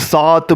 7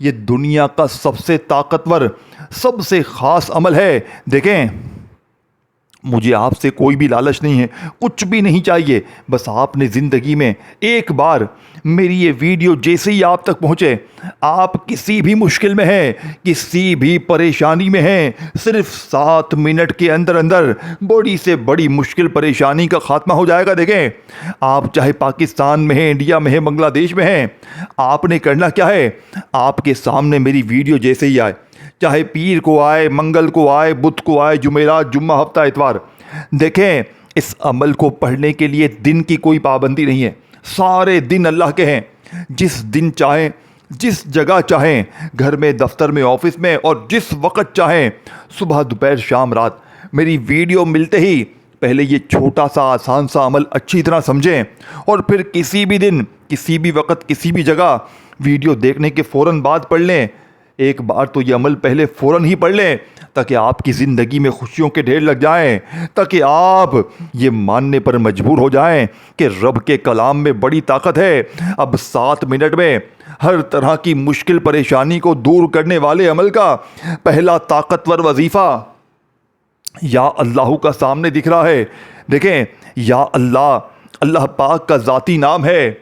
یہ دنیا کا سب سے طاقتور سب سے خاص عمل ہے. دیکھیں مجھے آپ سے کوئی بھی لالچ نہیں ہے, کچھ بھی نہیں چاہیے, بس آپ نے زندگی میں ایک بار میری یہ ویڈیو جیسے ہی آپ تک پہنچے, آپ کسی بھی مشکل میں ہیں, کسی بھی پریشانی میں ہیں, صرف 7 منٹ کے اندر اندر بڑی سے بڑی مشکل پریشانی کا خاتمہ ہو جائے گا. دیکھیں آپ چاہے پاکستان میں ہیں, انڈیا میں ہیں, بنگلہ دیش میں ہیں, آپ نے کرنا کیا ہے, آپ کے سامنے میری ویڈیو جیسے ہی آئے, چاہے پیر کو آئے, منگل کو آئے, بدھ کو آئے, جمعرات, جمعہ, ہفتہ, اتوار, دیکھیں اس عمل کو پڑھنے کے لیے دن کی کوئی پابندی نہیں ہے, سارے دن اللہ کے ہیں. جس دن چاہیں, جس جگہ چاہیں, گھر میں, دفتر میں, آفس میں, اور جس وقت چاہیں, صبح, دوپہر, شام, رات, میری ویڈیو ملتے ہی پہلے یہ چھوٹا سا آسان سا عمل اچھی طرح سمجھیں, اور پھر کسی بھی دن, کسی بھی وقت, کسی بھی جگہ ویڈیو دیکھنے کے فوراً بعد پڑھ لیں. ایک بار تو یہ عمل پہلے فوراً ہی پڑھ لیں تاکہ آپ کی زندگی میں خوشیوں کے ڈھیر لگ جائیں, تاکہ آپ یہ ماننے پر مجبور ہو جائیں کہ رب کے کلام میں بڑی طاقت ہے. اب 7 منٹ میں ہر طرح کی مشکل پریشانی کو دور کرنے والے عمل کا پہلا طاقتور وظیفہ یا اللہ کا سامنے دکھ رہا ہے. دیکھیں یا اللہ, اللہ پاک کا ذاتی نام ہے.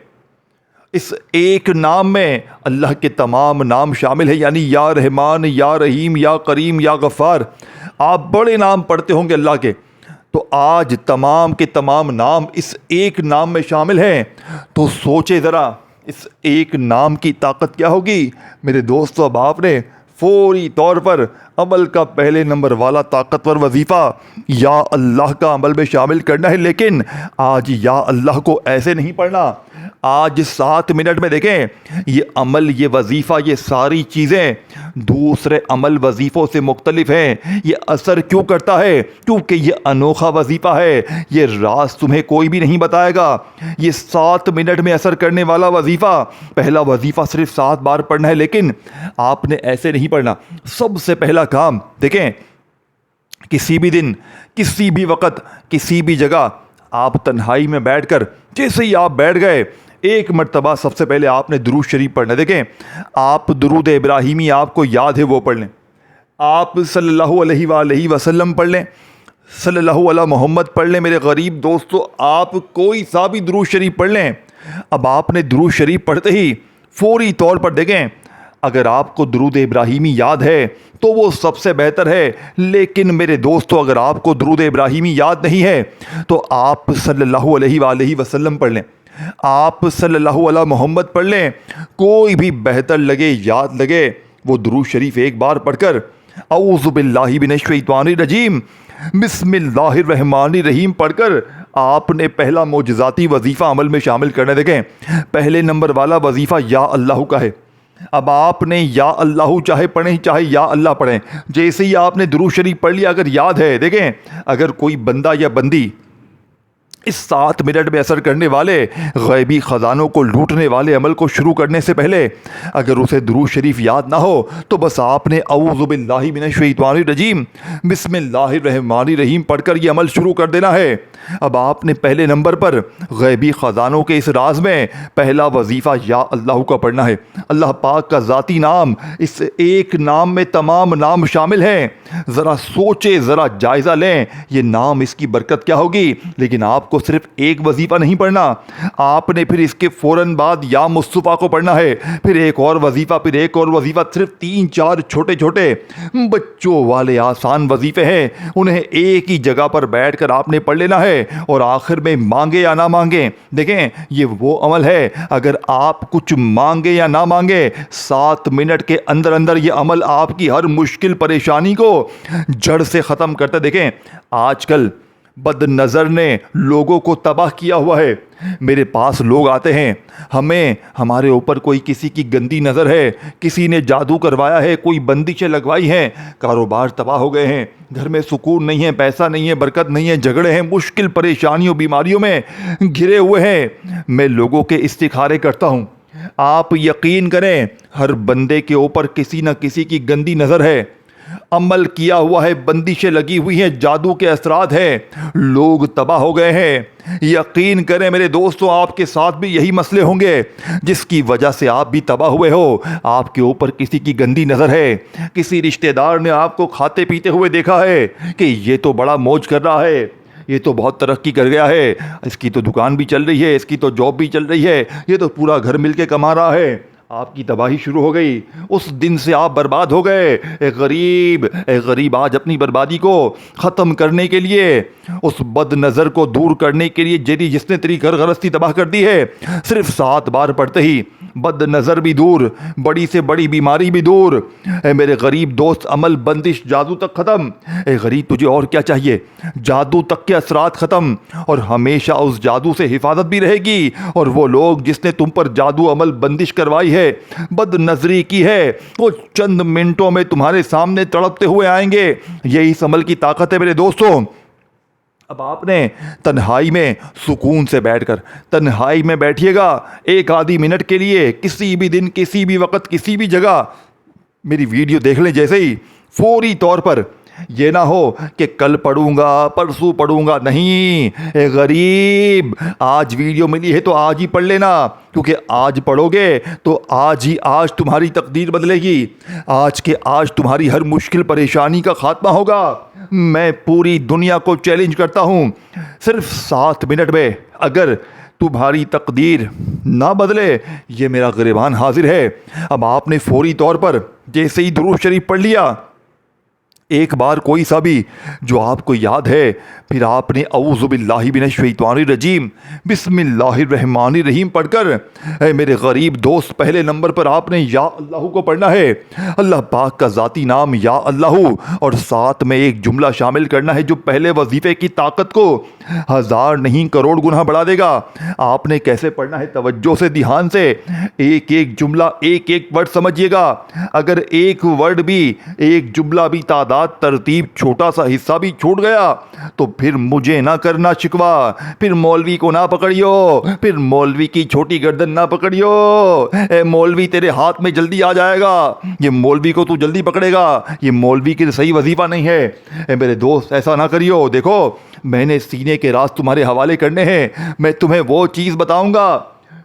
اس ایک نام میں اللہ کے تمام نام شامل ہیں, یعنی یا رحمان, یا رحیم, یا کریم, یا غفار. آپ بڑے نام پڑھتے ہوں گے اللہ کے, تو آج تمام کے تمام نام اس ایک نام میں شامل ہیں. تو سوچے ذرا اس ایک نام کی طاقت کیا ہوگی میرے دوستو. اب آپ نے فوری طور پر عمل کا پہلے نمبر والا طاقتور وظیفہ یا اللہ کا عمل میں شامل کرنا ہے. لیکن آج یا اللہ کو ایسے نہیں پڑھنا. آج 7 منٹ میں دیکھیں یہ عمل, یہ وظیفہ, یہ ساری چیزیں دوسرے عمل وظیفوں سے مختلف ہیں. یہ اثر کیوں کرتا ہے؟ کیونکہ یہ انوکھا وظیفہ ہے. یہ راز تمہیں کوئی بھی نہیں بتائے گا. یہ 7 منٹ میں اثر کرنے والا وظیفہ, پہلا وظیفہ صرف 7 بار پڑھنا ہے, لیکن آپ نے ایسے نہیں پڑھنا. سب سے پہلا کام دیکھیں, کسی بھی دن, کسی بھی وقت, کسی بھی جگہ آپ تنہائی میں بیٹھ کر, جیسے ہی آپ بیٹھ گئے, ایک مرتبہ سب سے پہلے آپ نے درود شریف پڑھنا. دیکھیں آپ درود ابراہیمی آپ کو یاد ہے وہ پڑھ لیں, آپ صلی اللہ علیہ وآلہ وسلم پڑھ لیں, صلی اللہ علیہ محمد پڑھ لیں. میرے غریب دوستو آپ کوئی سا بھی درود شریف پڑھ لیں. اب آپ نے درود شریف پڑھتے ہی فوری طور پر دیکھیں, اگر آپ کو درود ابراہیمی یاد ہے تو وہ سب سے بہتر ہے. لیکن میرے دوستو اگر آپ کو درود ابراہیمی یاد نہیں ہے تو آپ صلی اللہ علیہ وآلہ وسلم پڑھ لیں, آپ صلی اللہ علیہ محمد پڑھ لیں. کوئی بھی بہتر لگے, یاد لگے, وہ درود شریف ایک بار پڑھ کر اعوذ باللہ من الشیطان الرجیم بسم اللہ الرحمن الرحیم پڑھ کر آپ نے پہلا معجزاتی وظیفہ عمل میں شامل کرنا. دیکھیں پہلے نمبر والا وظیفہ یا اللہ کا ہے. اب آپ نے یا اللہ چاہے پڑھیں چاہے یا اللہ پڑھیں, جیسے ہی آپ نے درود شریف پڑھ لیا, اگر یاد ہے, دیکھیں اگر کوئی بندہ یا بندی اس 7 منٹ میں اثر کرنے والے غیبی خزانوں کو لوٹنے والے عمل کو شروع کرنے سے پہلے اگر اسے درود شریف یاد نہ ہو تو بس آپ نے اعوذ باللہ من الشیطان الرجیم بسم اللہ الرحمن الرحیم پڑھ کر یہ عمل شروع کر دینا ہے. اب آپ نے پہلے نمبر پر غیبی خزانوں کے اس راز میں پہلا وظیفہ یا اللہ کا پڑھنا ہے. اللہ پاک کا ذاتی نام, اس ایک نام میں تمام نام شامل ہیں. ذرا سوچے, ذرا جائزہ لیں یہ نام, اس کی برکت کیا ہوگی. لیکن آپ کو صرف ایک وظیفہ نہیں پڑھنا, آپ نے پھر اس کے فوراً بعد یا مصطفیٰ کو پڑھنا ہے, پھر ایک اور وظیفہ, پھر ایک اور وظیفہ. صرف 3-4 چھوٹے چھوٹے بچوں والے آسان وظیفے ہیں, انہیں ایک ہی جگہ پر بیٹھ کر آپ نے پڑھ لینا ہے. اور آخر میں مانگے یا نہ مانگے, دیکھیں یہ وہ عمل ہے, اگر آپ کچھ مانگے یا نہ مانگے 7 منٹ کے اندر اندر یہ عمل آپ کی ہر مشکل پریشانی کو جڑ سے ختم کرتا. دیکھیں آج کل بد نظر نے لوگوں کو تباہ کیا ہوا ہے. میرے پاس لوگ آتے ہیں, ہمیں ہمارے اوپر کوئی کسی کی گندی نظر ہے, کسی نے جادو کروایا ہے, کوئی بندشیں لگوائی ہیں, کاروبار تباہ ہو گئے ہیں, گھر میں سکون نہیں ہے, پیسہ نہیں ہے, برکت نہیں ہے, جھگڑے ہیں, مشکل پریشانیوں بیماریوں میں گھرے ہوئے ہیں. میں لوگوں کے استخارے کرتا ہوں. آپ یقین کریں ہر بندے کے اوپر کسی نہ کسی کی گندی نظر ہے. عمل کیا ہوا ہے، بندشیں لگی ہوئی ہیں، جادو کے اثرات ہیں، لوگ تباہ ہو گئے ہیں۔ یقین کریں میرے دوستوں، آپ کے ساتھ بھی یہی مسئلے ہوں گے جس کی وجہ سے آپ بھی تباہ ہوئے ہو۔ آپ کے اوپر کسی کی گندی نظر ہے، کسی رشتہ دار نے آپ کو کھاتے پیتے ہوئے دیکھا ہے کہ یہ تو بڑا موج کر رہا ہے، یہ تو بہت ترقی کر گیا ہے، اس کی تو دکان بھی چل رہی ہے، اس کی تو جاب بھی چل رہی ہے، یہ تو پورا گھر مل کے کما رہا ہے۔ آپ کی تباہی شروع ہو گئی، اس دن سے آپ برباد ہو گئے۔ اے غریب آج اپنی بربادی کو ختم کرنے کے لیے، اس بد نظر کو دور کرنے کے لیے جس نے تیری گھر گھرستی تباہ کر دی ہے، صرف 7 بار پڑھتے ہی بد نظر بھی دور، بڑی سے بڑی بیماری بھی دور۔ اے میرے غریب دوست، عمل، بندش، جادو تک ختم۔ اے غریب، تجھے اور کیا چاہیے؟ جادو تک کے اثرات ختم، اور ہمیشہ اس جادو سے حفاظت بھی رہے گی، اور وہ لوگ جس نے تم پر جادو، عمل، بندش کروائی ہے، بد نظری کی ہے، وہ چند منٹوں میں تمہارے سامنے تڑپتے ہوئے آئیں گے۔ یہی اس عمل کی طاقت ہے میرے دوستوں۔ اب آپ نے تنہائی میں سکون سے بیٹھ کر، تنہائی میں بیٹھیے گا 1 آدھی منٹ کے لیے، کسی بھی دن، کسی بھی وقت، کسی بھی جگہ میری ویڈیو دیکھ لیں جیسے ہی، فوری طور پر۔ یہ نہ ہو کہ کل پڑھوں گا، پرسوں پڑھوں گا، نہیں۔ اے غریب، آج ویڈیو ملی ہے تو آج ہی پڑھ لینا، کیونکہ آج پڑھو گے تو آج تمہاری تقدیر بدلے گی، آج کے آج تمہاری ہر مشکل پریشانی کا خاتمہ ہوگا۔ میں پوری دنیا کو چیلنج کرتا ہوں، صرف 7 منٹ میں اگر تمہاری تقدیر نہ بدلے، یہ میرا گریبان حاضر ہے۔ اب آپ نے فوری طور پر جیسے ہی درود شریف پڑھ لیا، ایک بار کوئی سا بھی جو آپ کو یاد ہے، پھر آپ نے اعوذ باللہ من الشیطان الرجیم بسم اللہ الرحمن الرحیم پڑھ کر، اے میرے غریب دوست، پہلے نمبر پر آپ نے یا اللہ کو پڑھنا ہے، اللہ پاک کا ذاتی نام یا اللہ، اور ساتھ میں ایک جملہ شامل کرنا ہے جو پہلے وظیفے کی طاقت کو 1000 نہیں کروڑ گنا بڑھا دے گا۔ آپ نے کیسے پڑھنا ہے؟ توجہ سے، دھیان سے، ایک ایک جملہ، ایک ایک ورڈ سمجھیے گا۔ اگر ایک ورڈ بھی، ایک جملہ بھی، تعداد، ترتیب، چھوٹا سا حصہ بھی چھوٹ گیا تو پھر مجھے نہ کرنا شکوہ، پھر مولوی کو نہ پکڑیو، پھر مولوی کی چھوٹی گردن نہ پکڑیو۔ اے مولوی، تیرے ہاتھ میں جلدی آ جائے گا، یہ مولوی کو تو جلدی پکڑے گا، یہ مولوی کے صحیح وظیفہ نہیں ہے۔ اے میرے دوست، ایسا نہ کریو۔ دیکھو، میں نے سینے کے راز تمہارے حوالے کرنے ہیں، میں تمہیں وہ چیز بتاؤں گا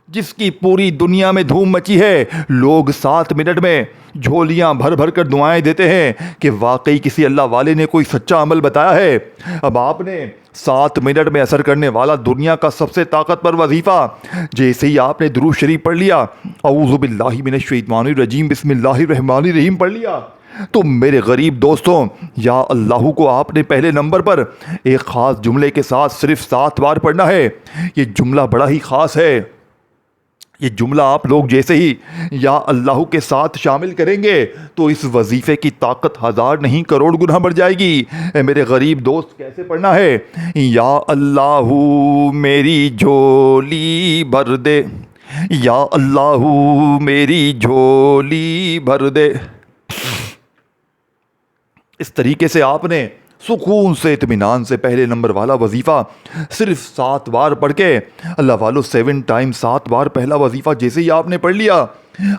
جس کی پوری دنیا میں دھوم مچی ہے۔ لوگ 7 منٹ میں جھولیاں بھر بھر کر دعائیں دیتے ہیں کہ واقعی کسی اللہ والے نے کوئی سچا عمل بتایا ہے۔ اب آپ نے 7 منٹ میں اثر کرنے والا دنیا کا سب سے طاقتور وظیفہ، جیسے ہی آپ نے درود شریف پڑھ لیا، اعوذ باللہ من الشیطان الرجیم بسم اللہ الرحمن الرحیم پڑھ لیا، تو میرے غریب دوستوں، یا اللہ کو آپ نے پہلے نمبر پر ایک خاص جملے کے ساتھ صرف 7 بار پڑھنا ہے۔ یہ جملہ بڑا ہی خاص ہے۔ یہ جملہ آپ لوگ جیسے ہی یا اللہ کے ساتھ شامل کریں گے تو اس وظیفے کی طاقت 1000 نہیں کروڑ گنا بڑھ جائے گی۔ اے میرے غریب دوست، کیسے پڑھنا ہے؟ یا اللہ میری جھولی بھر دے، یا اللہ میری جھولی بھر دے۔ اس طریقے سے آپ نے سکون سے، اطمینان سے پہلے نمبر والا وظیفہ صرف 7 بار پڑھ کے، اللہ والو 7 ٹائم 7 بار پہلا وظیفہ جیسے ہی آپ نے پڑھ لیا،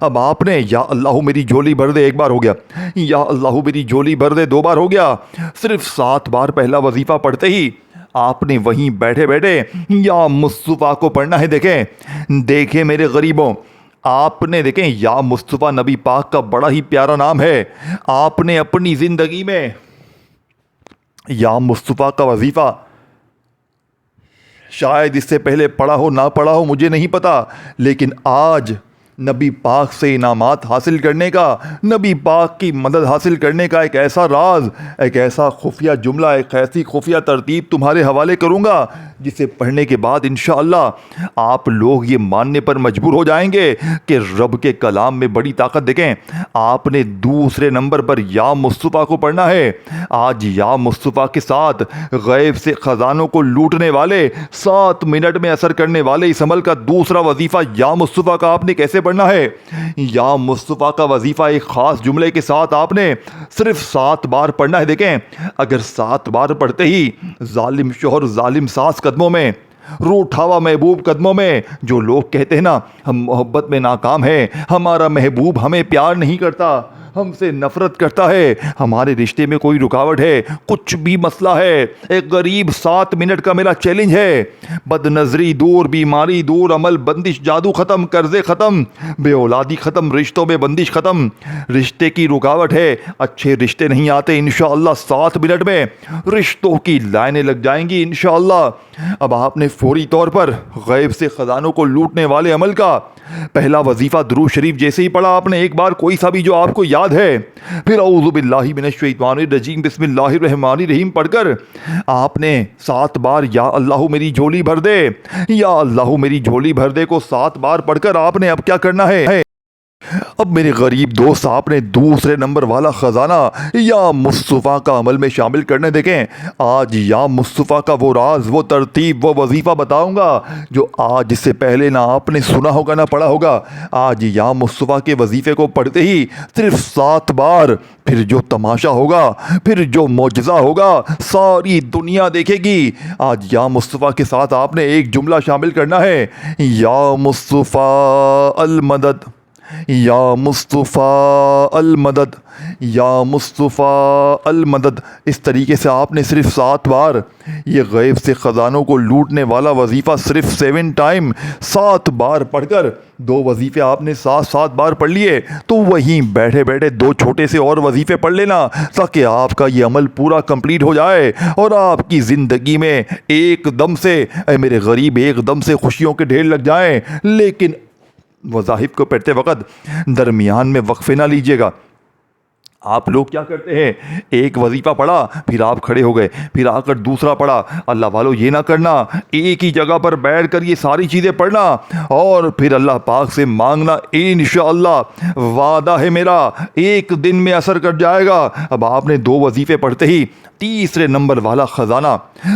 اب آپ نے یا اللہ میری جھولی بھر دے 1 بار ہو گیا، یا اللہ میری جھولی بھر دے 2 بار ہو گیا۔ صرف 7 بار پہلا وظیفہ پڑھتے ہی آپ نے وہیں بیٹھے بیٹھے یا مصطفیٰ کو پڑھنا ہے۔ دیکھیں میرے غریبوں، آپ نے دیکھیں، یا مصطفیٰ نبی پاک کا بڑا ہی پیارا نام ہے۔ آپ نے اپنی زندگی میں یا مصطفیٰ کا وظیفہ شاید اس سے پہلے پڑھا ہو، نہ پڑھا ہو، مجھے نہیں پتا، لیکن آج نبی پاک سے انعامات حاصل کرنے کا، نبی پاک کی مدد حاصل کرنے کا ایک ایسا راز، ایک ایسا خفیہ جملہ، ایک ایسی خفیہ ترتیب تمہارے حوالے کروں گا جسے پڑھنے کے بعد انشاءاللہ آپ لوگ یہ ماننے پر مجبور ہو جائیں گے کہ رب کے کلام میں بڑی طاقت۔ دیکھیں، آپ نے دوسرے نمبر پر یا مصطفیٰ کو پڑھنا ہے۔ آج یا مصطفیٰ کے ساتھ غیب سے خزانوں کو لوٹنے والے، 7 منٹ میں اثر کرنے والے اس عمل کا دوسرا وظیفہ یا مصطفیٰ کا آپ نے کیسے پڑھنا ہے؟ یا مصطفیٰ کا وظیفہ ایک خاص جملے کے ساتھ آپ نے صرف 7 بار پڑھنا ہے۔ دیکھیں، اگر 7 بار پڑھتے ہی ظالم شوہر، ظالم ساس قدموں میں، روٹھاوا محبوب قدموں میں، جو لوگ کہتے ہیں نا ہم محبت میں ناکام ہیں، ہمارا محبوب ہمیں پیار نہیں کرتا، ہم سے نفرت کرتا ہے, ہمارے رشتے میں کوئی رکاوٹ ہے, کچھ بھی مسئلہ ہے, ایک غریب 7 منٹ کا میرا چیلنج ہے. بد نظری دور, بیماری دور, عمل بندش, جادو ختم, قرضے ختم, بے اولادی ختم, رشتوں میں بندش ختم. رشتے کی رکاوٹ ہے, اچھے رشتے نہیں آتے, انشاءاللہ 7 منٹ میں رشتوں کی لائنیں لگ جائیں گی انشاءاللہ. اب آپ نے فوری طور پر غیب سے خزانوں کو لوٹنے والے عمل کا پہلا وظیفہ درود شریف جیسے ہی پڑھا آپ نے, ایک بار کوئی سا بھی جو آپ کو یاد ہے, پھر اعوذ باللہ من الشیطان الرجیم بسم اللہ الرحمن الرحیم پڑھ کر آپ نے 7 بار یا اللہ میری جھولی بھر دے, یا اللہ میری جھولی بھر دے کو 7 بار پڑھ کر آپ نے اب کیا کرنا ہے. اب میرے غریب دوست آپ نے دوسرے نمبر والا خزانہ یا مصطفیٰ کا عمل میں شامل کرنے. دیکھیں آج یا مصطفیٰ کا وہ راز, وہ ترتیب, وہ وظیفہ بتاؤں گا جو آج اس سے پہلے نہ آپ نے سنا ہوگا نہ پڑھا ہوگا. آج یا مصطفیٰ کے وظیفے کو پڑھتے ہی صرف 7 بار, پھر جو تماشا ہوگا, پھر جو معجزہ ہوگا ساری دنیا دیکھے گی. آج یا مصطفیٰ کے ساتھ آپ نے ایک جملہ شامل کرنا ہے, یا مصطفیٰ المدد, یا مصطفیٰ المدد, یا مصطفیٰ المدد. اس طریقے سے آپ نے صرف 7 بار یہ غیب سے خزانوں کو لوٹنے والا وظیفہ صرف 7 ٹائم 7 بار پڑھ کر 2 وظیفے آپ نے 7 بار پڑھ لیے. تو وہیں بیٹھے بیٹھے 2 چھوٹے سے اور وظیفے پڑھ لینا تاکہ آپ کا یہ عمل پورا کمپلیٹ ہو جائے اور آپ کی زندگی میں ایک دم سے, اے میرے غریب, ایک دم سے خوشیوں کے ڈھیر لگ جائیں. لیکن وظائف کو پڑھتے وقت درمیان میں وقفے نہ لیجیے گا. آپ لوگ کیا کرتے ہیں, ایک وظیفہ پڑھا پھر آپ کھڑے ہو گئے, پھر آ کر دوسرا پڑھا. اللہ والو یہ نہ کرنا, ایک ہی جگہ پر بیٹھ کر یہ ساری چیزیں پڑھنا اور پھر اللہ پاک سے مانگنا انشاءاللہ وعدہ ہے میرا ایک دن میں اثر کر جائے گا. اب آپ نے 2 وظیفے پڑھتے ہی تیسرے نمبر والا خزانہ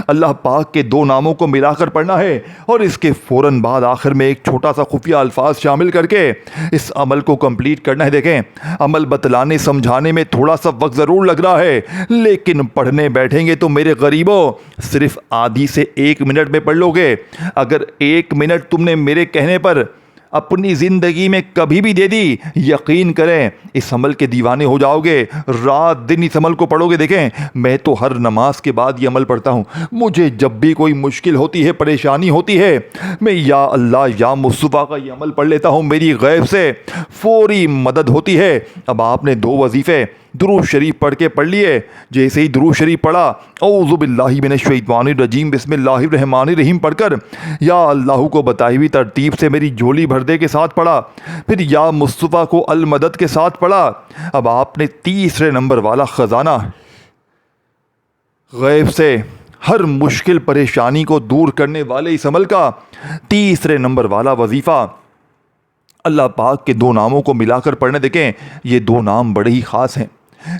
اللہ پاک کے 2 ناموں کو ملا کر پڑھنا ہے اور اس کے فوراً بعد آخر میں ایک چھوٹا سا خفیہ الفاظ شامل کر کے اس عمل کو کمپلیٹ کرنا ہے. دیکھیں عمل بتلانے سمجھانے میں تھوڑا سا وقت ضرور لگ رہا ہے, لیکن پڑھنے بیٹھیں گے تو میرے غریبوں صرف آدھی سے 1 منٹ میں پڑھ لو گے. اگر 1 منٹ تم نے میرے کہنے پر اپنی زندگی میں کبھی بھی دے دی, یقین کریں اس عمل کے دیوانے ہو جاؤ گے, رات دن اس عمل کو پڑھو گے. دیکھیں میں تو ہر نماز کے بعد یہ عمل پڑھتا ہوں. مجھے جب بھی کوئی مشکل ہوتی ہے, پریشانی ہوتی ہے, میں یا اللہ یا مصطفیٰ کا یہ عمل پڑھ لیتا ہوں, میری غیب سے فوری مدد ہوتی ہے. اب آپ نے 2 وظیفے درود شریف پڑھ کے پڑھ لیے. جیسے ہی درود شریف پڑھا اعوذ باللہ من الشیطان الرجیم بسم اللہ الرحمن الرحیم پڑھ کر یا اللہ کو بتائی ہوئی ترتیب سے میری جھولی بھر دے کے ساتھ پڑھا, پھر یا مصطفیٰ کو المدد کے ساتھ پڑھا. اب آپ نے تیسرے نمبر والا خزانہ غیب سے ہر مشکل پریشانی کو دور کرنے والے اس عمل کا تیسرے نمبر والا وظیفہ اللہ پاک کے 2 ناموں کو ملا کر پڑھنے. دیکھیں یہ 2 نام بڑے ہی خاص ہیں.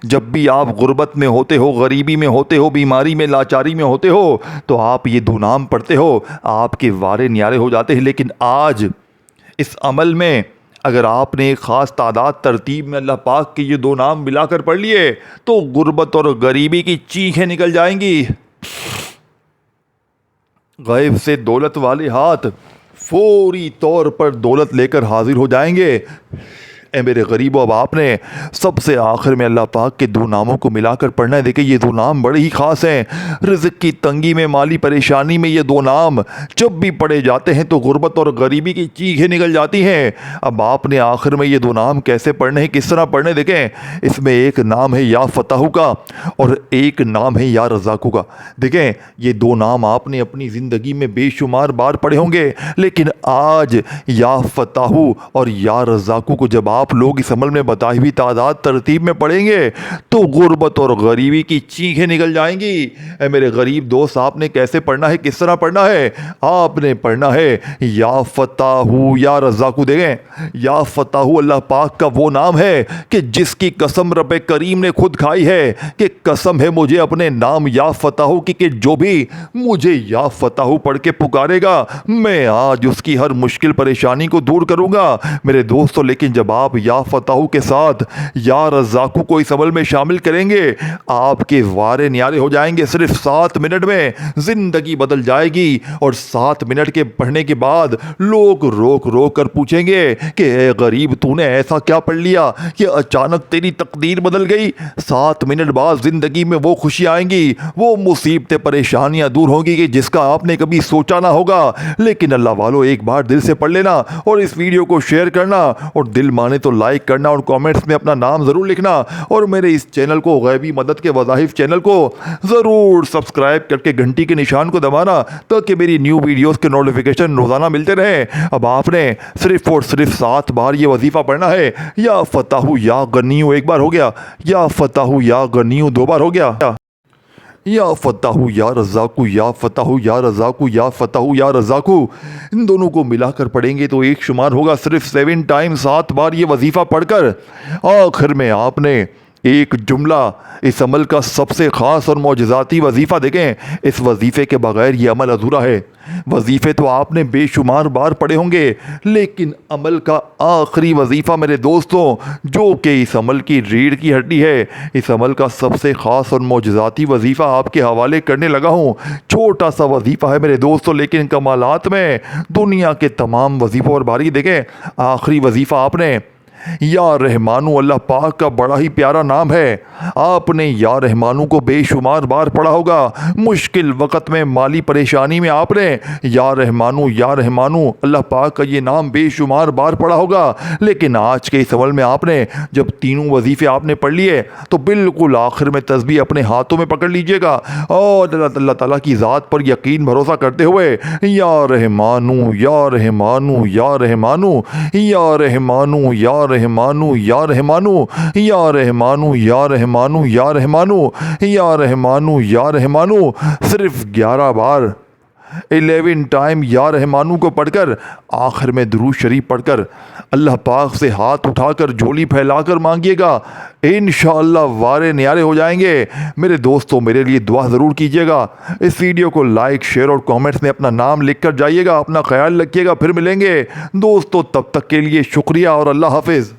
جب بھی آپ غربت میں ہوتے ہو, غریبی میں ہوتے ہو, بیماری میں, لاچاری میں ہوتے ہو تو آپ یہ 2 نام پڑھتے ہو, آپ کے وارے نیارے ہو جاتے ہیں. لیکن آج اس عمل میں اگر آپ نے ایک خاص تعداد ترتیب میں اللہ پاک کے یہ 2 نام ملا کر پڑھ لیے تو غربت اور غریبی کی چیخیں نکل جائیں گی. غیب سے دولت والے ہاتھ فوری طور پر دولت لے کر حاضر ہو جائیں گے. اے میرے غریبوں, اب آپ نے سب سے آخر میں اللہ پاک کے 2 ناموں کو ملا کر پڑھنا ہے. دیکھیں یہ 2 نام بڑے ہی خاص ہیں. رزق کی تنگی میں, مالی پریشانی میں یہ 2 نام جب بھی پڑھے جاتے ہیں تو غربت اور غریبی کی چیخیں نکل جاتی ہیں. اب آپ نے آخر میں یہ 2 نام کیسے پڑھنے ہیں, کس طرح پڑھنے. دیکھیں اس میں ایک نام ہے یا فتح کا اور ایک نام ہے یا رزاق کا. دیکھیں یہ 2 نام آپ نے اپنی زندگی میں بے شمار بار پڑھے ہوں گے, لیکن آج یا فتح اور یا رزاق کو جب آپ لوگ اس عمل میں بتائی ہوئی تعداد ترتیب میں پڑھیں گے تو غربت اور غریبی کی چیخیں نکل جائیں گی. اے میرے غریب دوست, آپ نے کیسے پڑھنا ہے, کس طرح پڑھنا ہے. آپ نے پڑھنا ہے یا فتح یا رزاق. دیکھیں یا فتح اللہ پاک کا وہ نام ہے کہ جس کی قسم رب کریم نے خود کھائی ہے کہ قسم ہے مجھے اپنے نام یا فتح کی کہ جو بھی مجھے یا فتح پڑھ کے پکارے گا میں آج اس کی ہر مشکل پریشانی کو دور کروں گا. میرے دوستو لیکن جب آپ آپ یا فتح کے ساتھ یا رزاق کو اس عمل میں شامل کریں گے، آپ کے وارے نیارے ہو جائیں گے۔ صرف 7 منٹ میں زندگی بدل جائے گی، اور 7 منٹ کے پڑھنے کے بعد لوگ روک روک کر پوچھیں گے کہ اے غریب، تو نے ایسا کیا پڑھ لیا کہ اچانک تیری تقدیر بدل گئی؟ 7 منٹ بعد زندگی میں وہ خوشی آئیں گی، وہ مصیبتیں پریشانیاں دور ہوں گی کہ جس کا آپ نے کبھی سوچا نہ ہوگا۔ لیکن اللہ والو، ایک بار دل سے پڑھ لینا اور اس ویڈیو کو شیئر کرنا، اور دل مانے تو لائک کرنا اور کامنٹس میں اپنا نام ضرور لکھنا، اور میرے اس چینل کو، غیبی مدد کے وظائف چینل کو ضرور سبسکرائب کر کے گھنٹی کے نشان کو دبانا، تاکہ میری نیو ویڈیوز کے نوٹیفیکیشن روزانہ ملتے رہیں۔ اب آپ نے صرف اور صرف 7 بار یہ وظیفہ پڑھنا ہے۔ یا فتح یا غنیو ایک بار ہو گیا، یا فتح یا غنیو 2 بار ہو گیا، یا فتح یا رزاق، یا فتح یا رزاق، یا فتح یا رزاق، ان دونوں کو ملا کر پڑھیں گے تو ایک شمار ہوگا صرف 7 ٹائم 7 بار یہ وظیفہ پڑھ کر۔ آخر میں آپ نے ایک جملہ، اس عمل کا سب سے خاص اور معجزاتی وظیفہ دیکھیں، اس وظیفے کے بغیر یہ عمل ادھورا ہے۔ وظیفے تو آپ نے بے شمار بار پڑھے ہوں گے، لیکن عمل کا آخری وظیفہ میرے دوستوں، جو کہ اس عمل کی ریڑھ کی ہڈی ہے، اس عمل کا سب سے خاص اور معجزاتی وظیفہ آپ کے حوالے کرنے لگا ہوں۔ چھوٹا سا وظیفہ ہے میرے دوستوں، لیکن کمالات میں دنیا کے تمام وظیفوں پر بھاری۔ دیکھیں، آخری وظیفہ آپ نے یا رحمانو، اللہ پاک کا بڑا ہی پیارا نام ہے، آپ نے یا رحمانو کو بے شمار بار پڑھا ہوگا۔ مشکل وقت میں، مالی پریشانی میں آپ نے یا رحمانو اللہ پاک کا یہ نام بے شمار بار پڑھا ہوگا۔ لیکن آج کے اس عمل میں آپ نے جب تینوں وظیفے آپ نے پڑھ لیے تو بالکل آخر میں تسبیح اپنے ہاتھوں میں پکڑ لیجئے گا، اور اللہ تعالیٰ کی ذات پر یقین بھروسہ کرتے ہوئے یا رحمانو یا رحمانو یا رحمانو یا رحمانو یا رحمانو یا رحمانو یا رحمانو یا رحمانو یا رحمانو یا رحمانو یا رحمانو صرف 11 بار 11 ٹائم یا رحمانو کو پڑھ کر، آخر میں درود شریف پڑھ کر اللہ پاک سے ہاتھ اٹھا کر جھولی پھیلا کر مانگیے گا، انشاءاللہ وارے نیارے ہو جائیں گے۔ میرے دوستوں، میرے لیے دعا ضرور کیجیے گا، اس ویڈیو کو لائک، شیئر اور کامنٹس میں اپنا نام لکھ کر جائیے گا۔ اپنا خیال رکھیے گا، پھر ملیں گے دوستوں، تب تک کے لیے شکریہ اور اللہ حافظ۔